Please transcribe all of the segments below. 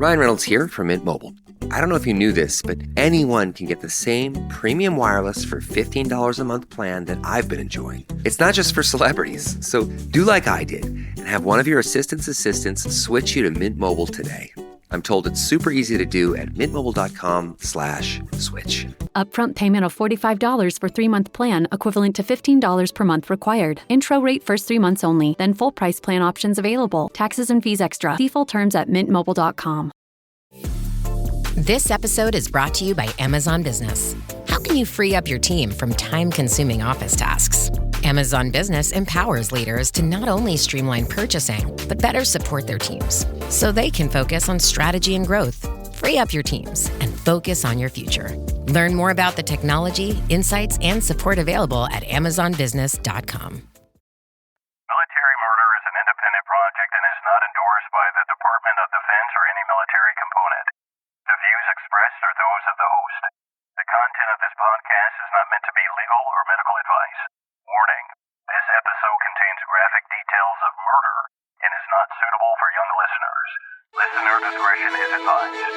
Ryan Reynolds here from Mint Mobile. I don't know if you knew this, but anyone can get the same premium wireless for $15 a month plan that I've been enjoying. It's not just for celebrities. So do like I did and have one of your assistants switch you to Mint Mobile today. I'm told it's super easy to do at mintmobile.com/switch. Upfront payment of $45 for 3-month plan, equivalent to $15 per month required. Intro rate first 3 months only, then full price plan options available. Taxes and fees extra. See full terms at mintmobile.com. This episode is brought to you by Amazon Business. How can you free up your team from time-consuming office tasks? Amazon Business empowers leaders to not only streamline purchasing, but better support their teams so they can focus on strategy and growth. Free up your teams and focus on your future. Learn more about the technology, insights, and support available at amazonbusiness.com. Military murder is an independent project and is not endorsed by the Department of Defense or any military component. The views expressed are those of the host. The content of this podcast is not meant to be legal or medical advice. Warning, this episode contains graphic details of murder and is not suitable for young listeners. Listener discretion is advised.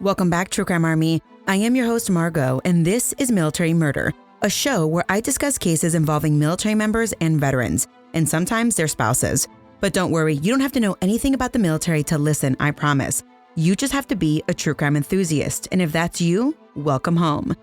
Welcome back, True Crime Army. I am your host, Margot, and this is Military Murder, a show where I discuss cases involving military members and veterans, and sometimes their spouses. But don't worry, you don't have to know anything about the military to listen, I promise. You just have to be a true crime enthusiast, and if that's you, welcome home.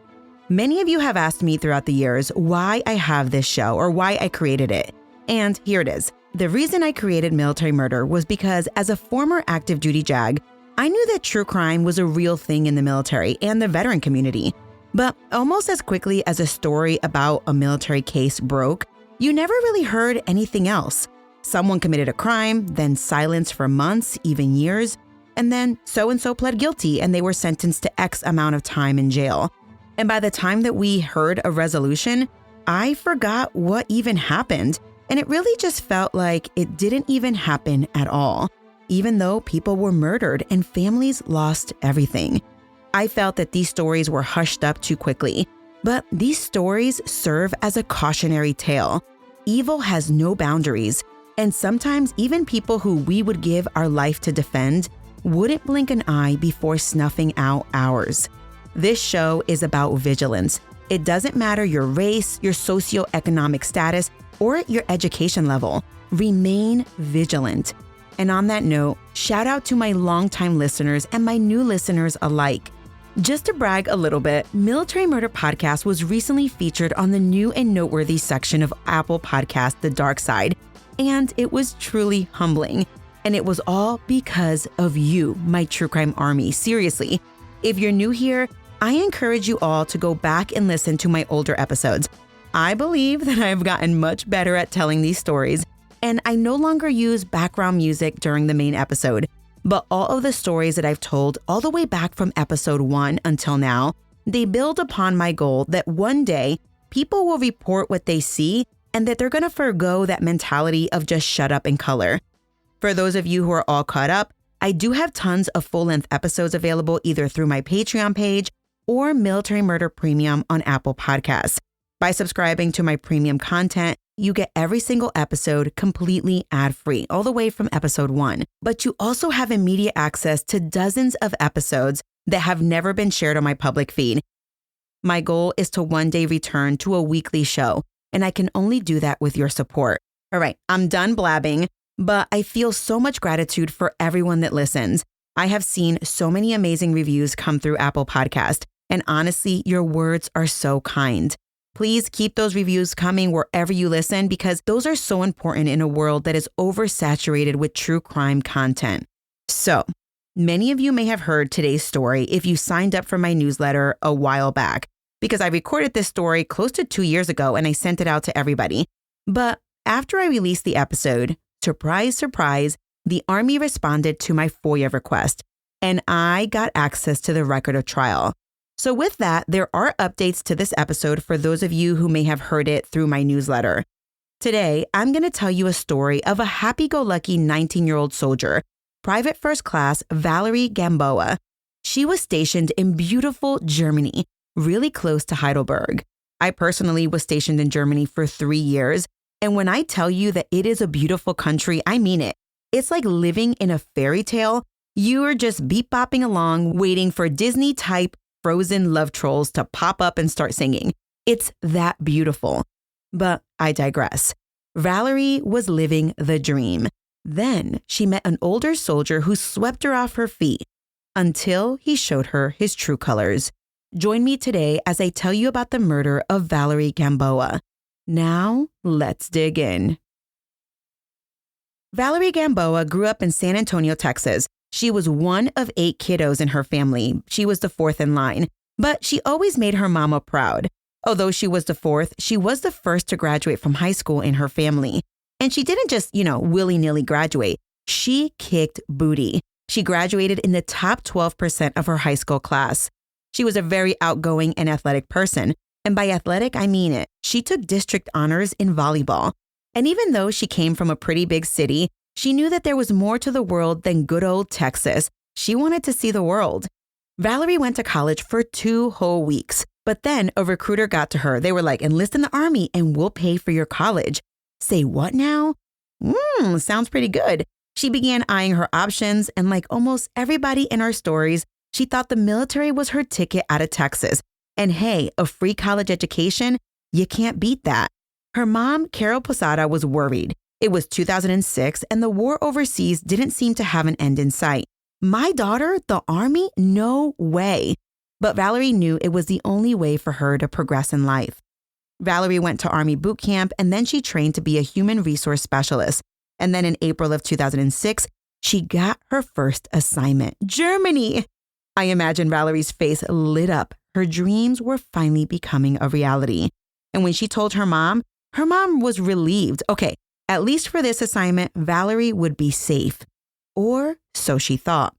Many of you have asked me throughout the years why I have this show or why I created it. And here it is. The reason I created Military Murder was because as a former active duty JAG, I knew that true crime was a real thing in the military and the veteran community. But almost as quickly as a story about a military case broke, you never really heard anything else. Someone committed a crime, then silence for months, even years, and then so-and-so pled guilty and they were sentenced to X amount of time in jail. And by the time that we heard a resolution, I forgot what even happened, and it really just felt like it didn't even happen at all, even though people were murdered and families lost everything. I felt that these stories were hushed up too quickly, but these stories serve as a cautionary tale. Evil has no boundaries, and sometimes even people who we would give our life to defend wouldn't blink an eye before snuffing out ours. This show is about vigilance. It doesn't matter your race, your socioeconomic status, or your education level. Remain vigilant. And on that note, shout out to my longtime listeners and my new listeners alike. Just to brag a little bit, Military Murder Podcast was recently featured on the new and noteworthy section of Apple Podcast, The Dark Side, and it was truly humbling. And it was all because of you, my True Crime Army. Seriously, if you're new here, I encourage you all to go back and listen to my older episodes. I believe that I've gotten much better at telling these stories, and I no longer use background music during the main episode. But all of the stories that I've told all the way back from episode 1 until now, they build upon my goal that one day people will report what they see and that they're going to forgo that mentality of just shut up and color. For those of you who are all caught up, I do have tons of full-length episodes available either through my Patreon page or Military Murder Premium on Apple Podcasts. By subscribing to my premium content, you get every single episode completely ad-free, all the way from episode 1. But you also have immediate access to dozens of episodes that have never been shared on my public feed. My goal is to one day return to a weekly show, and I can only do that with your support. All right, I'm done blabbing, but I feel so much gratitude for everyone that listens. I have seen so many amazing reviews come through Apple Podcast, and honestly, your words are so kind. Please keep those reviews coming wherever you listen because those are so important in a world that is oversaturated with true crime content. So, many of you may have heard today's story if you signed up for my newsletter a while back, because I recorded this story close to 2 years ago and I sent it out to everybody. But after I released the episode, surprise, surprise, the Army responded to my FOIA request, and I got access to the record of trial. So with that, there are updates to this episode for those of you who may have heard it through my newsletter. Today, I'm going to tell you a story of a happy-go-lucky 19-year-old soldier, Private First Class Valerie Gamboa. She was stationed in beautiful Germany, really close to Heidelberg. I personally was stationed in Germany for 3 years. And when I tell you that it is a beautiful country, I mean it. It's like living in a fairy tale. You are just beep-bopping along, waiting for Disney-type frozen love trolls to pop up and start singing. It's that beautiful. But I digress. Valerie was living the dream. Then she met an older soldier who swept her off her feet until he showed her his true colors. Join me today as I tell you about the murder of Valerie Gamboa. Now, let's dig in. Valerie Gamboa grew up in San Antonio, Texas. She was one of 8 kiddos in her family. She was the 4th in line, but she always made her mama proud. Although she was the 4th, she was the first to graduate from high school in her family. And she didn't just, willy-nilly graduate. She kicked booty. She graduated in the top 12% of her high school class. She was a very outgoing and athletic person. And by athletic, I mean it. She took district honors in volleyball. And even though she came from a pretty big city, she knew that there was more to the world than good old Texas. She wanted to see the world. Valerie went to college for 2 whole weeks. But then a recruiter got to her. They were like, enlist in the Army and we'll pay for your college. Say what now? Sounds pretty good. She began eyeing her options, and like almost everybody in our stories, she thought the military was her ticket out of Texas. And hey, a free college education, you can't beat that. Her mom, Carol Posada, was worried. It was 2006, and the war overseas didn't seem to have an end in sight. My daughter, the Army? No way. But Valerie knew it was the only way for her to progress in life. Valerie went to Army boot camp, and then she trained to be a human resource specialist. And then in April of 2006, she got her first assignment. Germany! I imagine Valerie's face lit up. Her dreams were finally becoming a reality. And when she told her mom was relieved. Okay, at least for this assignment, Valerie would be safe. Or so she thought.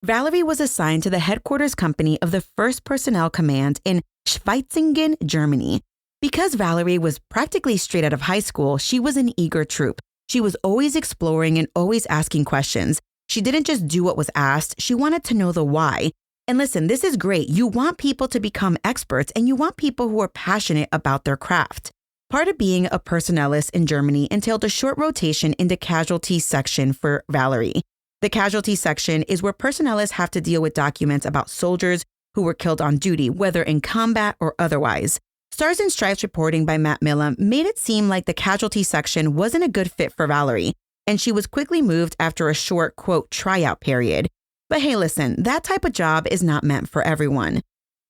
Valerie was assigned to the headquarters company of the 1st Personnel Command in Schwetzingen, Germany. Because Valerie was practically straight out of high school, she was an eager troop. She was always exploring and always asking questions. She didn't just do what was asked, she wanted to know the why. And listen, this is great. You want people to become experts, and you want people who are passionate about their craft. Part of being a personnelist in Germany entailed a short rotation in the casualty section for Valerie. The casualty section is where personnelists have to deal with documents about soldiers who were killed on duty, whether in combat or otherwise. Stars and Stripes reporting by Matt Millam made it seem like the casualty section wasn't a good fit for Valerie, and she was quickly moved after a short, quote, tryout period. But hey, listen, that type of job is not meant for everyone.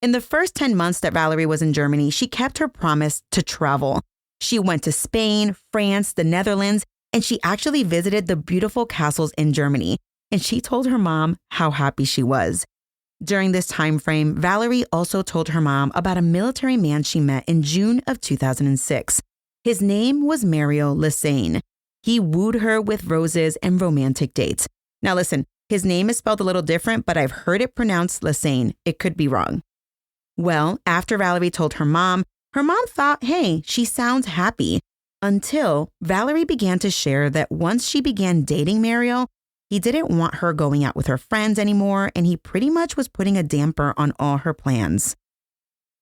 In the first 10 months that Valerie was in Germany, she kept her promise to travel. She went to Spain, France, the Netherlands, and she actually visited the beautiful castles in Germany, and she told her mom how happy she was. During this time frame, Valerie also told her mom about a military man she met in June of 2006. His name was Mario Lesesne. He wooed her with roses and romantic dates. Now listen, his name is spelled a little different, but I've heard it pronounced Lesesne. It could be wrong. Well, after Valerie told her mom thought, hey, she sounds happy. Until Valerie began to share that once she began dating Mario, he didn't want her going out with her friends anymore, and he pretty much was putting a damper on all her plans.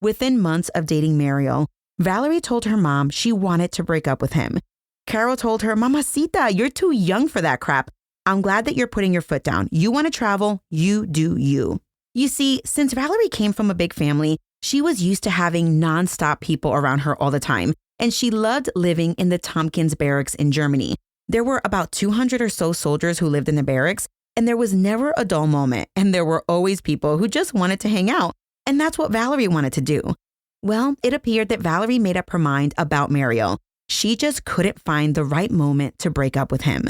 Within months of dating Mario, Valerie told her mom she wanted to break up with him. Carol told her, Mamacita, you're too young for that crap. I'm glad that you're putting your foot down. You want to travel, you do you. You see, since Valerie came from a big family, she was used to having nonstop people around her all the time. And she loved living in the Tompkins barracks in Germany. There were about 200 or so soldiers who lived in the barracks, and there was never a dull moment, and there were always people who just wanted to hang out. And that's what Valerie wanted to do. Well, it appeared that Valerie made up her mind about Mario. She just couldn't find the right moment to break up with him.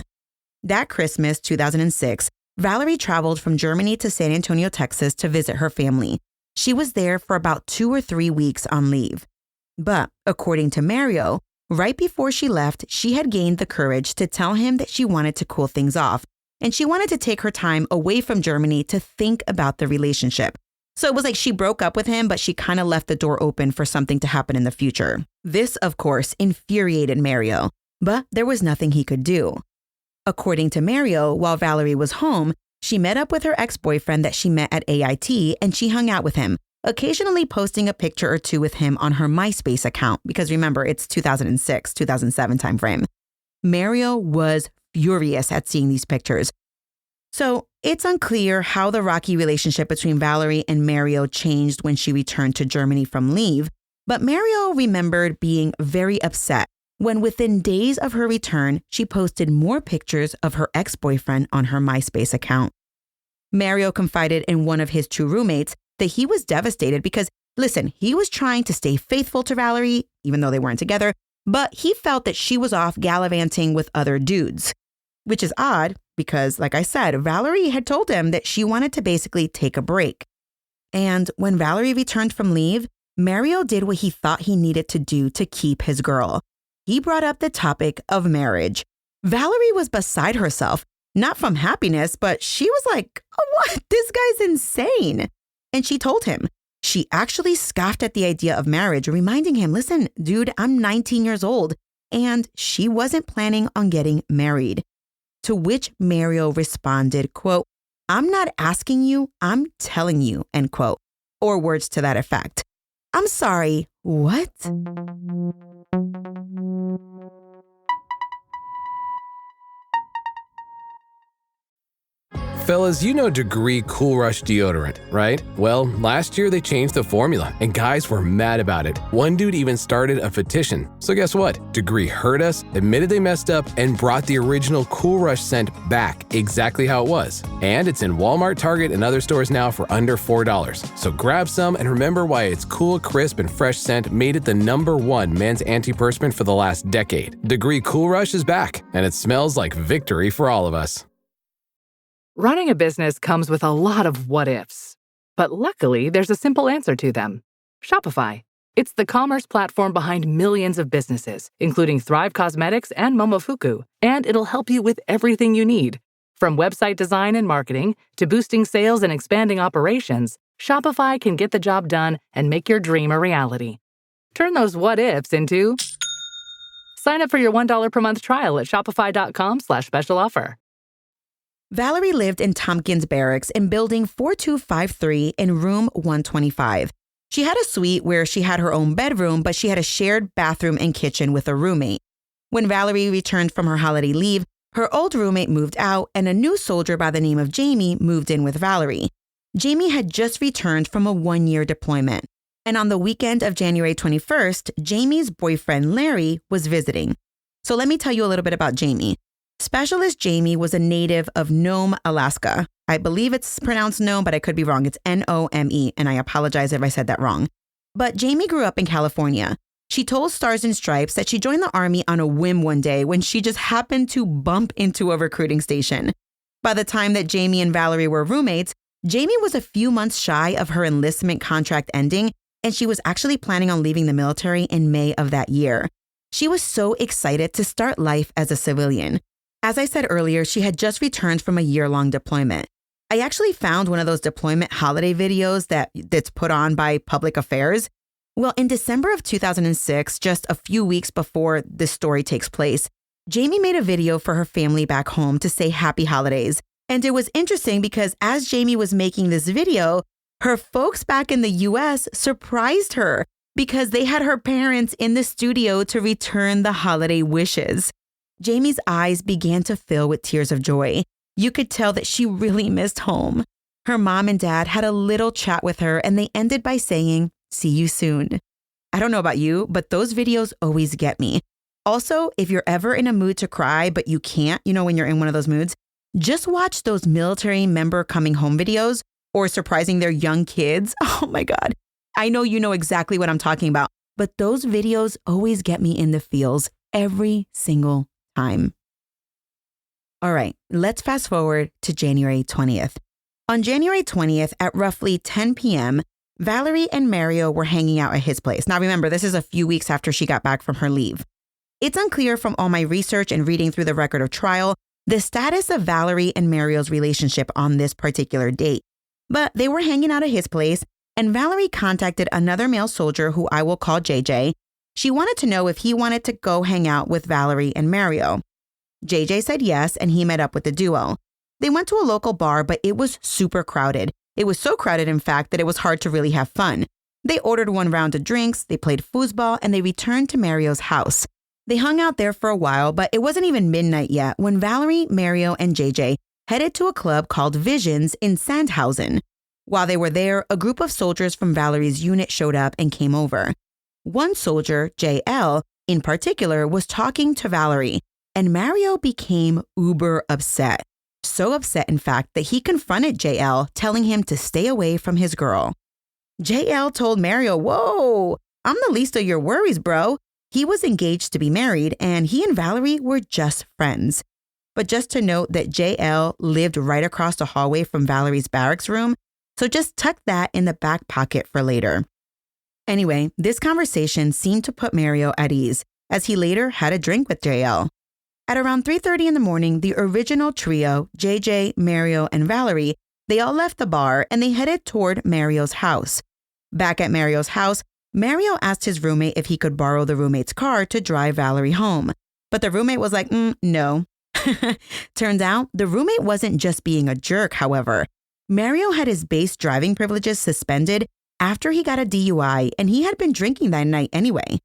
That Christmas, 2006, Valerie traveled from Germany to San Antonio, Texas to visit her family. She was there for about 2 or 3 weeks on leave. But according to Mario, right before she left, she had gained the courage to tell him that she wanted to cool things off, and she wanted to take her time away from Germany to think about the relationship. So it was like she broke up with him, but she kind of left the door open for something to happen in the future. This, of course, infuriated Mario, but there was nothing he could do. According to Mario, while Valerie was home, she met up with her ex-boyfriend that she met at AIT, and she hung out with him. occasionally posting a picture or two with him on her MySpace account, because remember, it's 2006, 2007 timeframe. Mario was furious at seeing these pictures. So it's unclear how the rocky relationship between Valerie and Mario changed when she returned to Germany from leave, but Mario remembered being very upset when within days of her return, she posted more pictures of her ex-boyfriend on her MySpace account. Mario confided in one of his two roommates that he was devastated because, listen, he was trying to stay faithful to Valerie, even though they weren't together, but he felt that she was off gallivanting with other dudes, which is odd because, like I said, Valerie had told him that she wanted to basically take a break. And when Valerie returned from leave, Mario did what he thought he needed to do to keep his girl. He brought up the topic of marriage. Valerie was beside herself, not from happiness, but she was like, oh, what? This guy's insane. And she told him. She actually scoffed at the idea of marriage, reminding him, listen, dude, I'm 19 years old, and she wasn't planning on getting married. To which Mario responded, quote, I'm not asking you, I'm telling you, end quote, or words to that effect. I'm sorry, what? Fellas, you know Degree Cool Rush deodorant, right? Well, last year they changed the formula, and guys were mad about it. One dude even started a petition. So guess what? Degree heard us, admitted they messed up, and brought the original Cool Rush scent back exactly how it was. And it's in Walmart, Target, and other stores now for under $4. So grab some and remember why its cool, crisp, and fresh scent made it the #1 men's antiperspirant for the last decade. Degree Cool Rush is back, and it smells like victory for all of us. Running a business comes with a lot of what-ifs, but luckily there's a simple answer to them. Shopify. It's the commerce platform behind millions of businesses, including Thrive Cosmetics and Momofuku, and it'll help you with everything you need. From website design and marketing to boosting sales and expanding operations, Shopify can get the job done and make your dream a reality. Turn those what-ifs into... Sign up for your $1 per month trial at shopify.com/special offer. Valerie lived in Tompkins Barracks in building 4253 in room 125. She had a suite where she had her own bedroom, but she had a shared bathroom and kitchen with a roommate. When Valerie returned from her holiday leave, her old roommate moved out and a new soldier by the name of Jamie moved in with Valerie. Jamie had just returned from a 1-year deployment. And on the weekend of January 21st, Jamie's boyfriend, Larry, was visiting. So let me tell you a little bit about Jamie. Specialist Jamie was a native of Nome, Alaska. I believe it's pronounced Nome, but I could be wrong. It's Nome, and I apologize if I said that wrong. But Jamie grew up in California. She told Stars and Stripes that she joined the Army on a whim one day when she just happened to bump into a recruiting station. By the time that Jamie and Valerie were roommates, Jamie was a few months shy of her enlistment contract ending, and she was actually planning on leaving the military in May of that year. She was so excited to start life as a civilian. As I said earlier, she had just returned from a year-long deployment. I actually found one of those deployment holiday videos that's put on by Public Affairs. Well, in December of 2006, just a few weeks before this story takes place, Jamie made a video for her family back home to say happy holidays. And it was interesting because as Jamie was making this video, her folks back in the US surprised her because they had her parents in the studio to return the holiday wishes. Jamie's eyes began to fill with tears of joy. You could tell that she really missed home. Her mom and dad had a little chat with her and they ended by saying, "See you soon." I don't know about you, but those videos always get me. Also, if you're ever in a mood to cry, but you can't, when you're in one of those moods, just watch those military member coming home videos or surprising their young kids. Oh my God. I know you know exactly what I'm talking about, but those videos always get me in the feels every single time. All right, let's fast forward to January 20th. On January 20th at roughly 10 p.m., Valerie and Mario were hanging out at his place. Now remember, this is a few weeks after she got back from her leave. It's unclear from all my research and reading through the record of trial, the status of Valerie and Mario's relationship on this particular date. But they were hanging out at his place, and Valerie contacted another male soldier who I will call JJ. She wanted to know if he wanted to go hang out with Valerie and Mario. JJ said yes, and he met up with the duo. They went to a local bar, but it was super crowded. It was so crowded, in fact, that it was hard to really have fun. They ordered one round of drinks, they played foosball, and they returned to Mario's house. They hung out there for a while, but it wasn't even midnight yet when Valerie, Mario, and JJ headed to a club called Visions in Sandhausen. While they were there, a group of soldiers from Valerie's unit showed up and came over. One soldier, JL, in particular, was talking to Valerie, and Mario became uber upset. So upset, in fact, that he confronted JL, telling him to stay away from his girl. JL told Mario, "Whoa, I'm the least of your worries, bro." He was engaged to be married, and he and Valerie were just friends. But just to note that JL lived right across the hallway from Valerie's barracks room, so just tuck that in the back pocket for later. Anyway, this conversation seemed to put Mario at ease, as he later had a drink with JL. At around 3:30 in the morning, the original trio, JJ, Mario, and Valerie, they all left the bar and they headed toward Mario's house. Back at Mario's house, Mario asked his roommate if he could borrow the roommate's car to drive Valerie home. But the roommate was like, no. Turns out, the roommate wasn't just being a jerk, however. Mario had his base driving privileges suspended after he got a DUI, and he had been drinking that night anyway.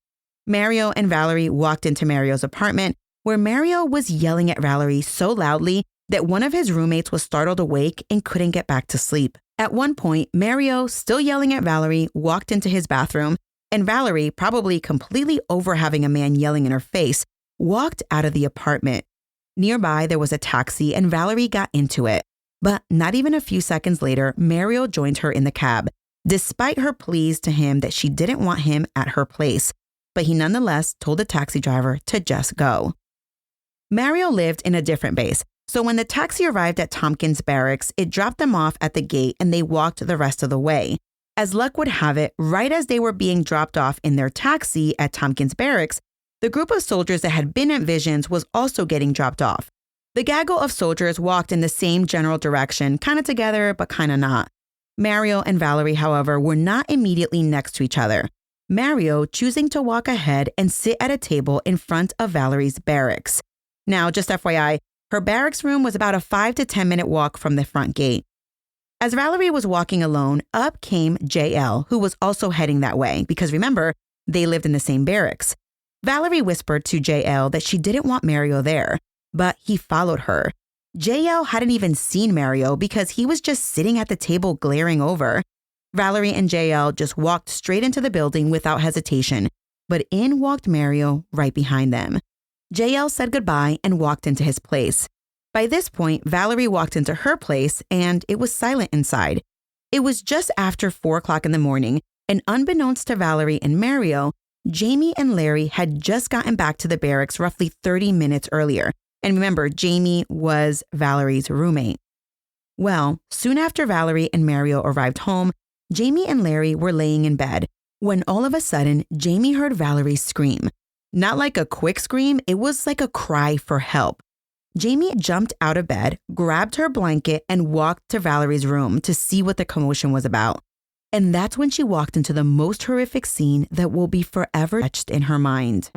Mario and Valerie walked into Mario's apartment, where Mario was yelling at Valerie so loudly that one of his roommates was startled awake and couldn't get back to sleep. At one point, Mario, still yelling at Valerie, walked into his bathroom, and Valerie, probably completely over having a man yelling in her face, walked out of the apartment. Nearby, there was a taxi, and Valerie got into it. But not even a few seconds later, Mario joined her in the cab, despite her pleas to him that she didn't want him at her place. But he nonetheless told the taxi driver to just go. Mario lived in a different base, so when the taxi arrived at Tompkins Barracks, it dropped them off at the gate and they walked the rest of the way. As luck would have it, right as they were being dropped off in their taxi at Tompkins Barracks, the group of soldiers that had been at Visions was also getting dropped off. The gaggle of soldiers walked in the same general direction, kind of together, but kind of not. Mario and Valerie, however, were not immediately next to each other. Mario choosing to walk ahead and sit at a table in front of Valerie's barracks. Now, just FYI, her barracks room was about a 5 to 10 minute walk from the front gate. As Valerie was walking alone, up came JL, who was also heading that way, because remember, they lived in the same barracks. Valerie whispered to JL that she didn't want Mario there, but he followed her. JL hadn't even seen Mario because he was just sitting at the table glaring over. Valerie and JL just walked straight into the building without hesitation, but in walked Mario right behind them. JL said goodbye and walked into his place. By this point, Valerie walked into her place and it was silent inside. It was just after 4 o'clock in the morning, and unbeknownst to Valerie and Mario, Jamie and Larry had just gotten back to the barracks roughly 30 minutes earlier. And remember, Jamie was Valerie's roommate. Well, soon after Valerie and Mario arrived home, Jamie and Larry were laying in bed when all of a sudden, Jamie heard Valerie scream. Not like a quick scream, it was like a cry for help. Jamie jumped out of bed, grabbed her blanket, and walked to Valerie's room to see what the commotion was about. And that's when she walked into the most horrific scene that will be forever etched in her mind.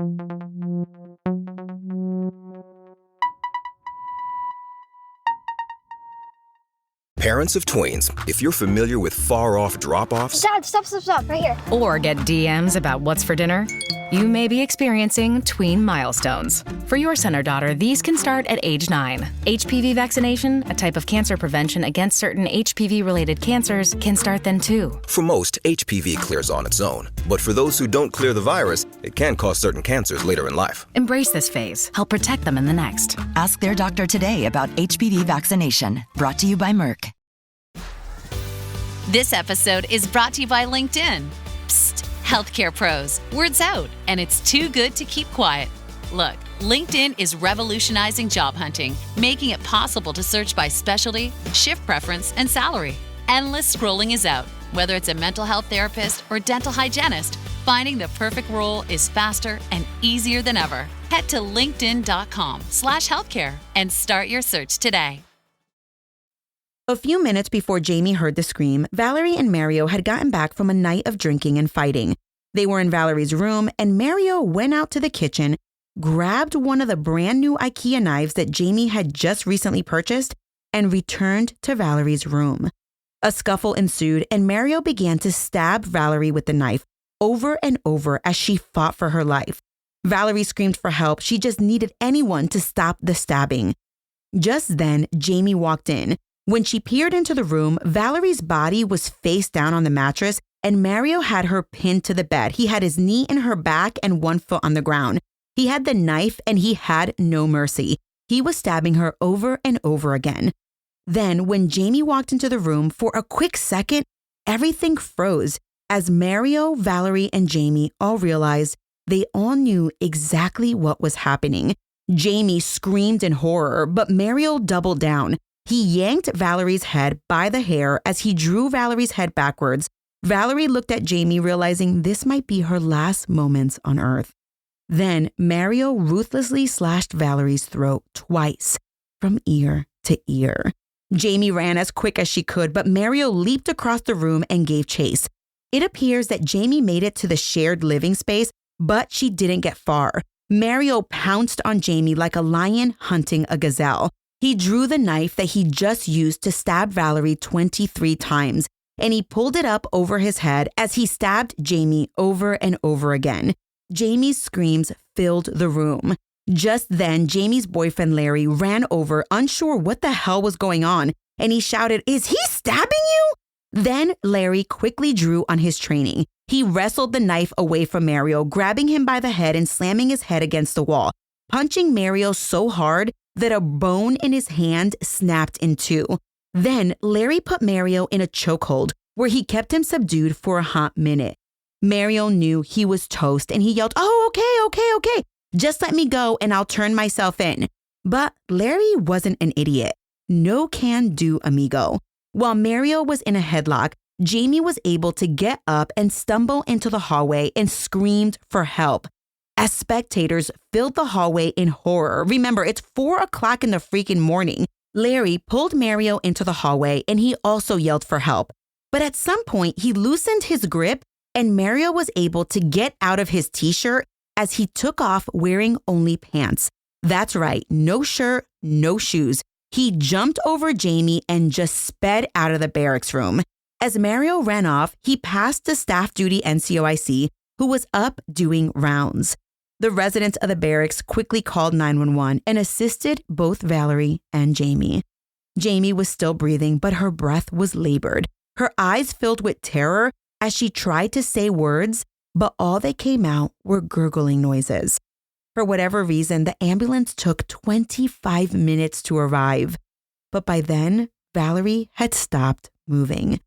Parents of tweens, if you're familiar with far-off drop-offs... Dad, stop, right here. Or get DMs about what's for dinner, you may be experiencing tween milestones. For your son or daughter, these can start at age 9. HPV vaccination, a type of cancer prevention against certain HPV-related cancers, can start then too. For most, HPV clears on its own. But for those who don't clear the virus, it can cause certain cancers later in life. Embrace this phase. Help protect them in the next. Ask their doctor today about HPV vaccination. Brought to you by Merck. This episode is brought to you by LinkedIn. Psst, healthcare pros, word's out, and it's too good to keep quiet. Look, LinkedIn is revolutionizing job hunting, making it possible to search by specialty, shift preference, and salary. Endless scrolling is out. Whether it's a mental health therapist or dental hygienist, finding the perfect role is faster and easier than ever. Head to linkedin.com/healthcare and start your search today. A few minutes before Jamie heard the scream, Valerie and Mario had gotten back from a night of drinking and fighting. They were in Valerie's room, and Mario went out to the kitchen, grabbed one of the brand new IKEA knives that Jamie had just recently purchased, and returned to Valerie's room. A scuffle ensued, and Mario began to stab Valerie with the knife over and over as she fought for her life. Valerie screamed for help. She just needed anyone to stop the stabbing. Just then, Jamie walked in. When she peered into the room, Valerie's body was face down on the mattress, and Mario had her pinned to the bed. He had his knee in her back and one foot on the ground. He had the knife, and he had no mercy. He was stabbing her over and over again. Then, when Jamie walked into the room, for a quick second, everything froze as Mario, Valerie, and Jamie all realized they all knew exactly what was happening. Jamie screamed in horror, but Mario doubled down. He yanked Valerie's head by the hair as he drew Valerie's head backwards. Valerie looked at Jamie, realizing this might be her last moments on Earth. Then Mario ruthlessly slashed Valerie's throat twice, from ear to ear. Jamie ran as quick as she could, but Mario leaped across the room and gave chase. It appears that Jamie made it to the shared living space, but she didn't get far. Mario pounced on Jamie like a lion hunting a gazelle. He drew the knife that he just used to stab Valerie 23 times, and he pulled it up over his head as he stabbed Jamie over and over again. Jamie's screams filled the room. Just then, Jamie's boyfriend Larry ran over, unsure what the hell was going on, and he shouted, "Is he stabbing you?" Then Larry quickly drew on his training. He wrestled the knife away from Mario, grabbing him by the head and slamming his head against the wall, punching Mario so hard that a bone in his hand snapped in two. Then Larry put Mario in a chokehold where he kept him subdued for a hot minute. Mario knew he was toast and he yelled, "Oh, okay. Just let me go and I'll turn myself in." But Larry wasn't an idiot. No can do, amigo. While Mario was in a headlock, Jamie was able to get up and stumble into the hallway and screamed for help. As spectators filled the hallway in horror, remember, it's 4 o'clock in the freaking morning, Larry pulled Mario into the hallway and he also yelled for help. But at some point, he loosened his grip and Mario was able to get out of his t-shirt as he took off wearing only pants. That's right, no shirt, no shoes. He jumped over Jamie and just sped out of the barracks room. As Mario ran off, he passed the staff duty NCOIC, who was up doing rounds. The residents of the barracks quickly called 911 and assisted both Valerie and Jamie. Jamie was still breathing, but her breath was labored. Her eyes filled with terror as she tried to say words, but all that came out were gurgling noises. For whatever reason, the ambulance took 25 minutes to arrive. But by then, Valerie had stopped moving.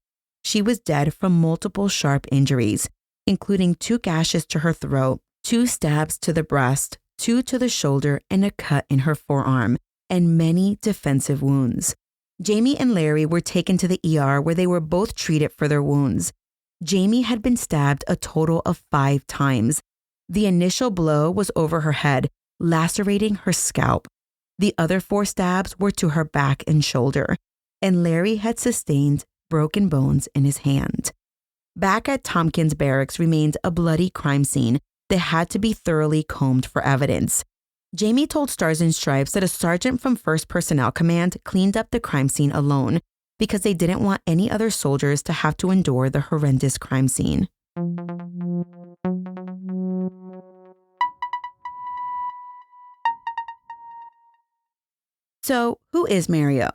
She was dead from multiple sharp injuries, including 2 gashes to her throat, 2 stabs to the breast, 2 to the shoulder, and a cut in her forearm, and many defensive wounds. Jamie and Larry were taken to the ER where they were both treated for their wounds. Jamie had been stabbed a total of 5 times. The initial blow was over her head, lacerating her scalp. The other 4 stabs were to her back and shoulder, and Larry had sustained broken bones in his hand. Back at Tompkins Barracks remained a bloody crime scene that had to be thoroughly combed for evidence. Jamie told Stars and Stripes that a sergeant from 1st Personnel Command cleaned up the crime scene alone because they didn't want any other soldiers to have to endure the horrendous crime scene. So, who is Mario?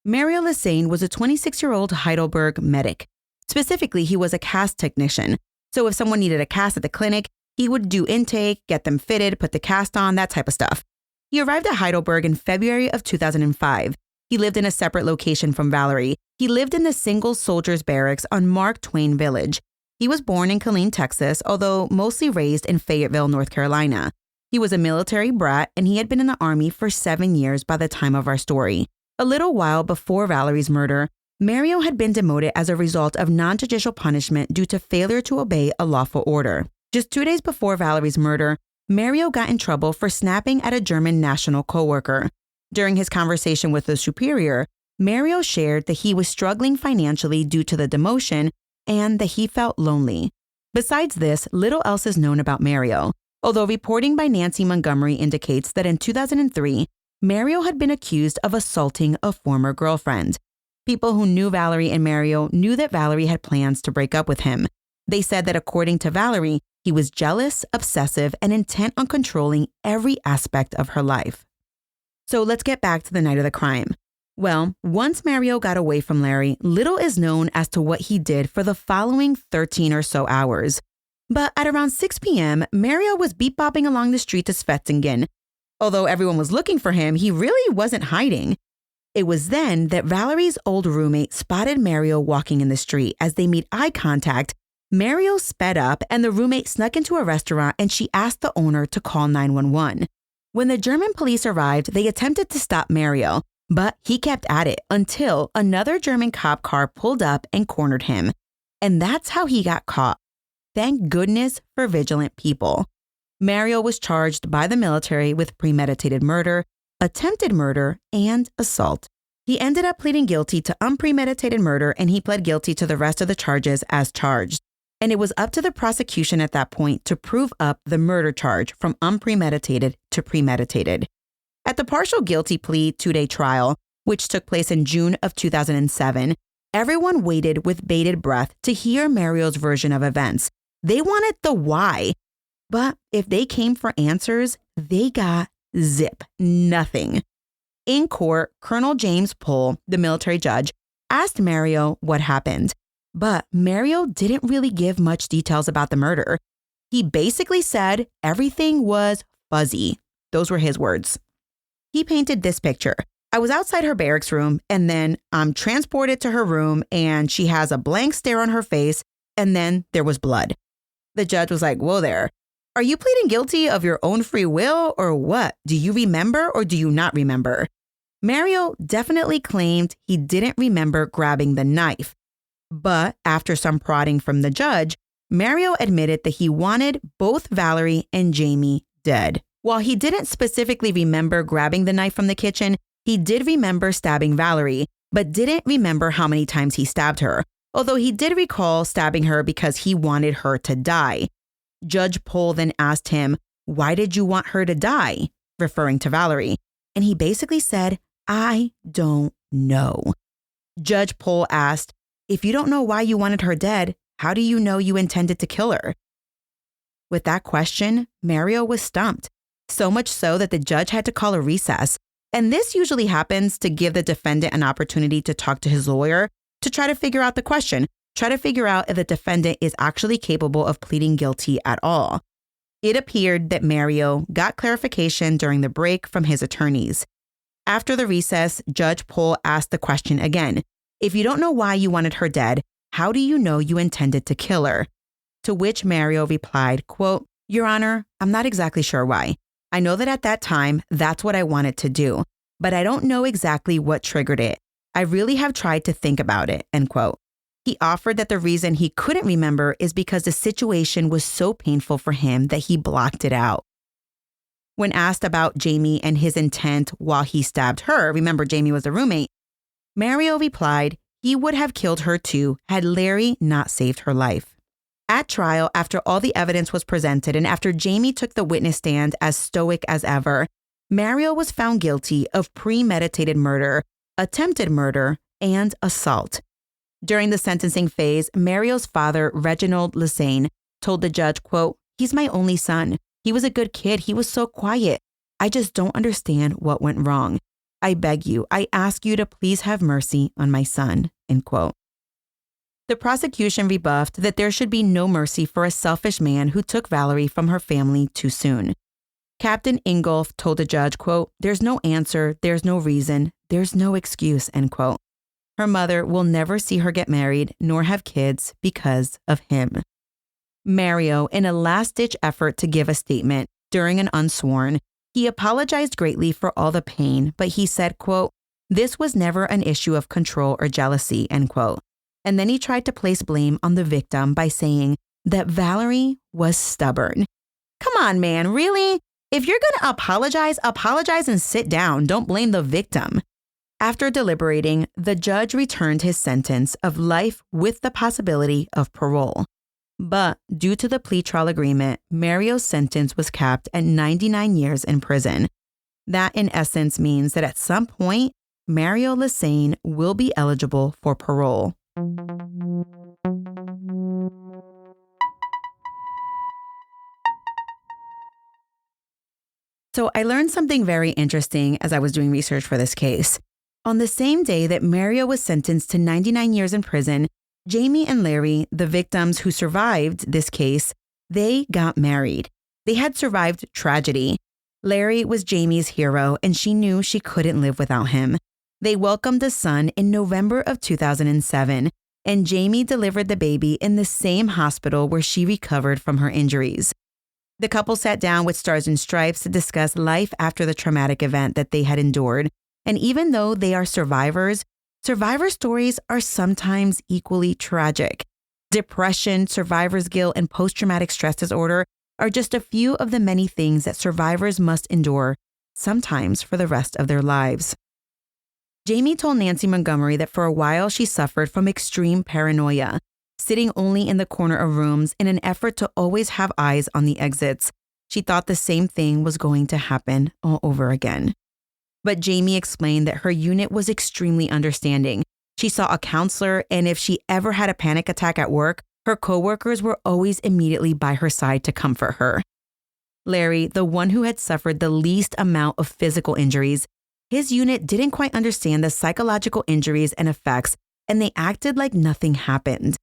Mario Lesesne was a 26-year-old Heidelberg medic. Specifically, he was a cast technician. So if someone needed a cast at the clinic, he would do intake, get them fitted, put the cast on, that type of stuff. He arrived at Heidelberg in February of 2005. He lived in a separate location from Valerie. He lived in the single soldiers barracks on Mark Twain Village. He was born in Killeen, Texas, although mostly raised in Fayetteville, North Carolina. He was a military brat, and he had been in the Army for 7 years by the time of our story. A little while before Valerie's murder, Mario had been demoted as a result of non-judicial punishment due to failure to obey a lawful order. Just 2 days before Valerie's murder, Mario got in trouble for snapping at a German national coworker. During his conversation with the superior, Mario shared that he was struggling financially due to the demotion and that he felt lonely. Besides this, little else is known about Mario, although reporting by Nancy Montgomery indicates that in 2003, Mario had been accused of assaulting a former girlfriend. People who knew Valerie and Mario knew that Valerie had plans to break up with him. They said that according to Valerie, he was jealous, obsessive, and intent on controlling every aspect of her life. So let's get back to the night of the crime. Well, once Mario got away from Larry, little is known as to what he did for the following 13 or so hours. But at around 6 p.m., Mario was beep-bopping along the street to Svettingen. Although everyone was looking for him, he really wasn't hiding. It was then that Valerie's old roommate spotted Mario walking in the street. As they made eye contact, Mario sped up and the roommate snuck into a restaurant and she asked the owner to call 911. When the German police arrived, they attempted to stop Mario, but he kept at it until another German cop car pulled up and cornered him. And that's how he got caught. Thank goodness for vigilant people. Mario was charged by the military with premeditated murder, attempted murder, and assault. He ended up pleading guilty to unpremeditated murder and he pled guilty to the rest of the charges as charged. And it was up to the prosecution at that point to prove up the murder charge from unpremeditated to premeditated. At the partial guilty plea 2-day trial, which took place in June of 2007, everyone waited with bated breath to hear Mario's version of events. They wanted the why. But if they came for answers, they got zip, nothing. In court, Colonel James Pohl, the military judge, asked Mario what happened. But Mario didn't really give much details about the murder. He basically said everything was fuzzy. Those were his words. He painted this picture. I was outside her barracks room and then I'm transported to her room and she has a blank stare on her face and then there was blood. The judge was like, whoa there. Are you pleading guilty of your own free will or what? Do you remember or do you not remember? Mario definitely claimed he didn't remember grabbing the knife. But after some prodding from the judge, Mario admitted that he wanted both Valerie and Jamie dead. While he didn't specifically remember grabbing the knife from the kitchen, he did remember stabbing Valerie, but didn't remember how many times he stabbed her, although he did recall stabbing her because he wanted her to die. Judge Pohl then asked him, why did you want her to die? Referring to Valerie. And he basically said, I don't know. Judge Pohl asked, if you don't know why you wanted her dead, how do you know you intended to kill her? With that question, Mario was stumped, so much so that the judge had to call a recess. And this usually happens to give the defendant an opportunity to talk to his lawyer to try to figure out the question, try to figure out if the defendant is actually capable of pleading guilty at all. It appeared that Mario got clarification during the break from his attorneys. After the recess, Judge Pohl asked the question again. If you don't know why you wanted her dead, how do you know you intended to kill her? To which Mario replied, quote, Your Honor, I'm not exactly sure why. I know that at that time, that's what I wanted to do, but I don't know exactly what triggered it. I really have tried to think about it, end quote. He offered that the reason he couldn't remember is because the situation was so painful for him that he blocked it out. When asked about Jamie and his intent while he stabbed her, remember Jamie was the roommate, Mario replied he would have killed her too had Larry not saved her life. At trial, after all the evidence was presented and after Jamie took the witness stand as stoic as ever, Mario was found guilty of premeditated murder, attempted murder, and assault. During the sentencing phase, Mario's father, Reginald Lesesne, told the judge, quote, He's my only son. He was a good kid. He was so quiet. I just don't understand what went wrong. I beg you, I ask you to please have mercy on my son, end quote. The prosecution rebuffed that there should be no mercy for a selfish man who took Valerie from her family too soon. Captain Ingolf told the judge, quote, There's no answer, there's no reason, there's no excuse, end quote. Her mother will never see her get married nor have kids because of him. Mario, in a last-ditch effort to give a statement during an unsworn, he apologized greatly for all the pain, but he said, quote, This was never an issue of control or jealousy, end quote. And then he tried to place blame on the victim by saying that Valerie was stubborn. Come on, man, really? If you're going to apologize and sit down. Don't blame the victim. After deliberating, the judge returned his sentence of life with the possibility of parole. But due to the plea trial agreement, Mario's sentence was capped at 99 years in prison. That, in essence, means that at some point, Mario Lesesne will be eligible for parole. So I learned something very interesting as I was doing research for this case. On the same day that Mario was sentenced to 99 years in prison, Jamie and Larry, the victims who survived this case, they got married. They had survived tragedy. Larry was Jamie's hero, and she knew she couldn't live without him. They welcomed a son in November of 2007, and Jamie delivered the baby in the same hospital where she recovered from her injuries. The couple sat down with Stars and Stripes to discuss life after the traumatic event that they had endured. And even though they are survivors, survivor stories are sometimes equally tragic. Depression, survivor's guilt, and post-traumatic stress disorder are just a few of the many things that survivors must endure, sometimes for the rest of their lives. Jamie told Nancy Montgomery that for a while she suffered from extreme paranoia, sitting only in the corner of rooms in an effort to always have eyes on the exits. She thought the same thing was going to happen all over again. But Jamie explained that her unit was extremely understanding. She saw a counselor, and if she ever had a panic attack at work, her coworkers were always immediately by her side to comfort her. Larry, the one who had suffered the least amount of physical injuries, his unit didn't quite understand the psychological injuries and effects, and they acted like nothing happened.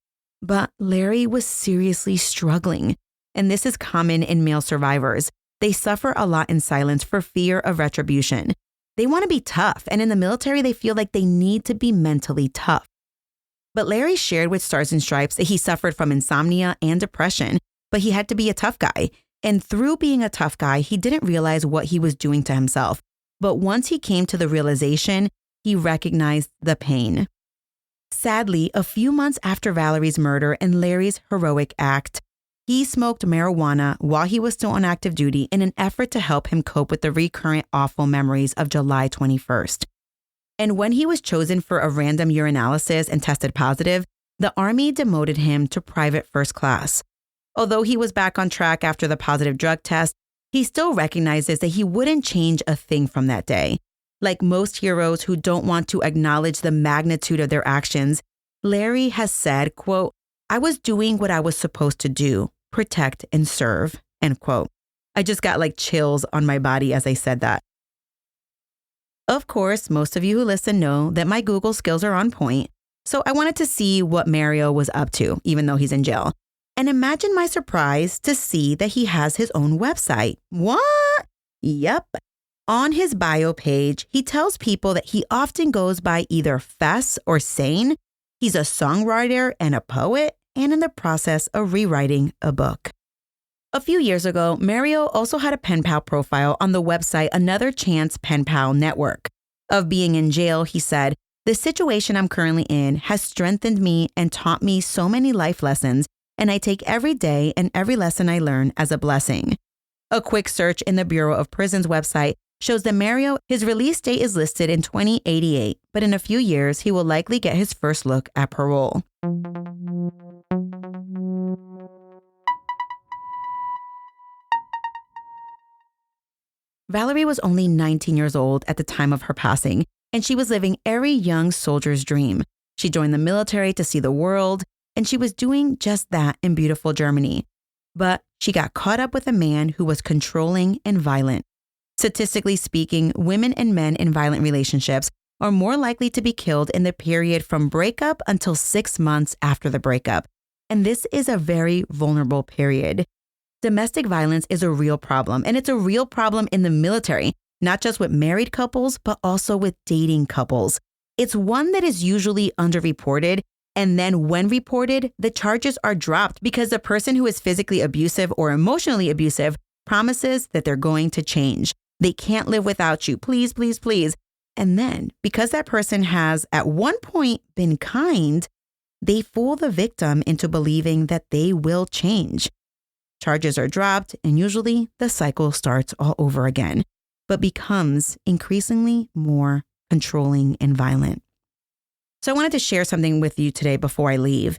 But Larry was seriously struggling, and this is common in male survivors. They suffer a lot in silence for fear of retribution. They want to be tough, and in the military, they feel like they need to be mentally tough. But Larry shared with Stars and Stripes that he suffered from insomnia and depression, but he had to be a tough guy. And through being a tough guy, he didn't realize what he was doing to himself. But once he came to the realization, he recognized the pain. Sadly, a few months after Valerie's murder and Larry's heroic act, he smoked marijuana while he was still on active duty in an effort to help him cope with the recurrent awful memories of July 21st. And when he was chosen for a random urinalysis and tested positive, the Army demoted him to private first class. Although he was back on track after the positive drug test, he still recognizes that he wouldn't change a thing from that day. Like most heroes who don't want to acknowledge the magnitude of their actions, Larry has said, quote, "I was doing what I was supposed to do, protect and serve," end quote. I just got like chills on my body as I said that. Of course, most of you who listen know that my Google skills are on point, so I wanted to see what Mario was up to, even though he's in jail. And imagine my surprise to see that he has his own website. What? Yep. On his bio page, he tells people that he often goes by either Fess or Sane. He's a songwriter and a poet, and in the process of rewriting a book. A few years ago, Mario also had a pen pal profile on the website Another Chance Pen Pal Network. Of being in jail, he said, "The situation I'm currently in has strengthened me and taught me so many life lessons, and I take every day and every lesson I learn as a blessing." A quick search in the Bureau of Prisons website shows that Mario, his release date is listed in 2088, but in a few years, he will likely get his first look at parole. Valerie was only 19 years old at the time of her passing, and she was living every young soldier's dream. She joined the military to see the world, and she was doing just that in beautiful Germany. But she got caught up with a man who was controlling and violent. Statistically speaking, women and men in violent relationships are more likely to be killed in the period from breakup until 6 months after the breakup. And this is a very vulnerable period. Domestic violence is a real problem, and it's a real problem in the military, not just with married couples, but also with dating couples. It's one that is usually underreported, and then when reported, the charges are dropped because the person who is physically abusive or emotionally abusive promises that they're going to change. They can't live without you. Please, please, please. And then, because that person has at one point been kind, they fool the victim into believing that they will change. Charges are dropped, and usually the cycle starts all over again, but becomes increasingly more controlling and violent. So I wanted to share something with you today before I leave.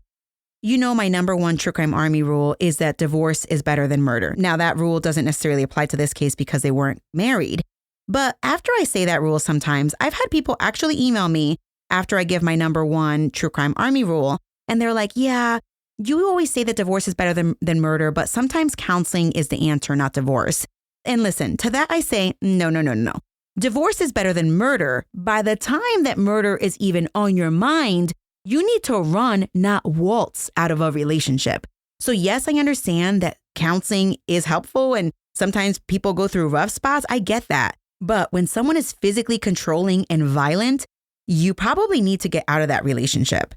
You know, my number one True Crime Army rule is that divorce is better than murder. Now, that rule doesn't necessarily apply to this case because they weren't married, But after I say that rule sometimes, I've had people actually email me after I give my number one True Crime Army rule. And they're like, yeah, you always say that divorce is better than murder, but sometimes counseling is the answer, not divorce. And listen, to that I say, no. Divorce is better than murder. By the time that murder is even on your mind, you need to run, not waltz out of a relationship. So yes, I understand that counseling is helpful and sometimes people go through rough spots. I get that. But when someone is physically controlling and violent, you probably need to get out of that relationship.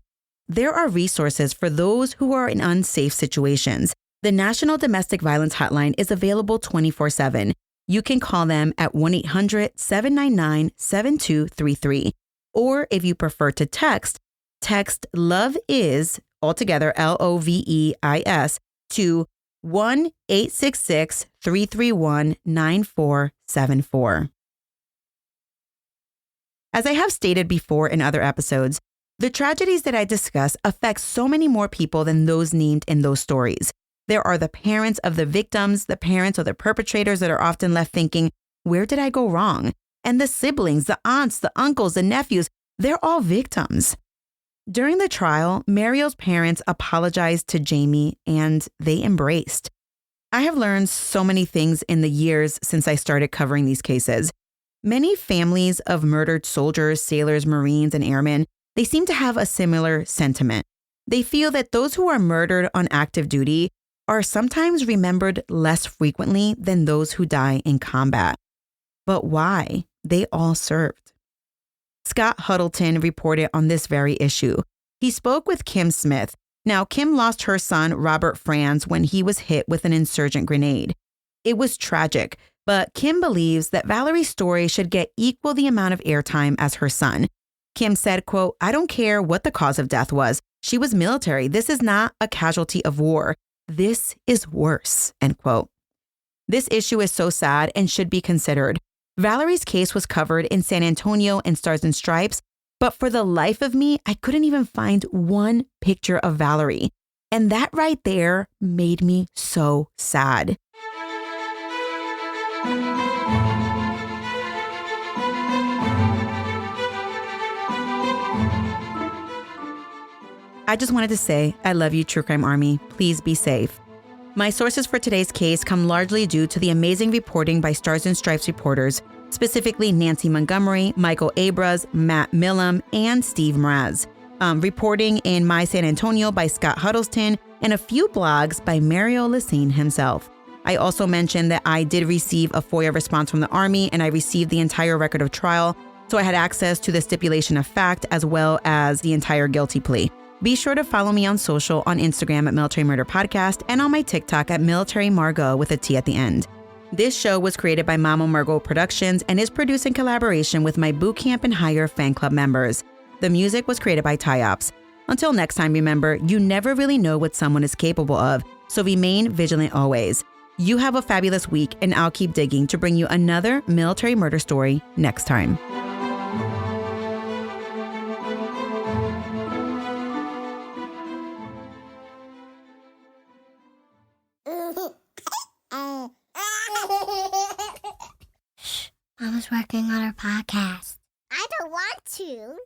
There are resources for those who are in unsafe situations. The National Domestic Violence Hotline is available 24/7. You can call them at 1-800-799-7233. Or if you prefer to text LOVE IS, altogether LOVEIS, to 1-866-331-9474. As I have stated before in other episodes, the tragedies that I discuss affect so many more people than those named in those stories. There are the parents of the victims, the parents of the perpetrators that are often left thinking, where did I go wrong? And the siblings, the aunts, the uncles, the nephews, they're all victims. During the trial, Mario's parents apologized to Jamie and they embraced. I have learned so many things in the years since I started covering these cases. Many families of murdered soldiers, sailors, Marines, and airmen, they seem to have a similar sentiment. They feel that those who are murdered on active duty are sometimes remembered less frequently than those who die in combat. But why? They all served. Scott Huddleton reported on this very issue. He spoke with Kim Smith. Now, Kim lost her son, Robert Franz, when he was hit with an insurgent grenade. It was tragic, but Kim believes that Valerie's story should get equal the amount of airtime as her son. Kim said, quote, I don't care what the cause of death was. She was military. This is not a casualty of war. This is worse, end quote. This issue is so sad and should be considered. Valerie's case was covered in San Antonio and Stars and Stripes, but for the life of me, I couldn't even find one picture of Valerie. And that right there made me so sad. I just wanted to say, I love you, True Crime Army. Please be safe. My sources for today's case come largely due to the amazing reporting by Stars and Stripes reporters, specifically Nancy Montgomery, Michael Abras, Matt Millam, and Steve Mraz. Reporting in My San Antonio by Scott Huddleston, and a few blogs by Mario Lesesne himself. I also mentioned that I did receive a FOIA response from the Army, and I received the entire record of trial, so I had access to the stipulation of fact as well as the entire guilty plea. Be sure to follow me on social on Instagram at Military Murder Podcast and on my TikTok at Military Margot with a T at the end. This show was created by Mama Margot Productions and is produced in collaboration with my Bootcamp and Higher fan club members. The music was created by Ty-Ops. Until next time, remember, you never really know what someone is capable of, so remain vigilant always. You have a fabulous week, and I'll keep digging to bring you another military murder story next time. Mama's working on her podcast. I don't want to.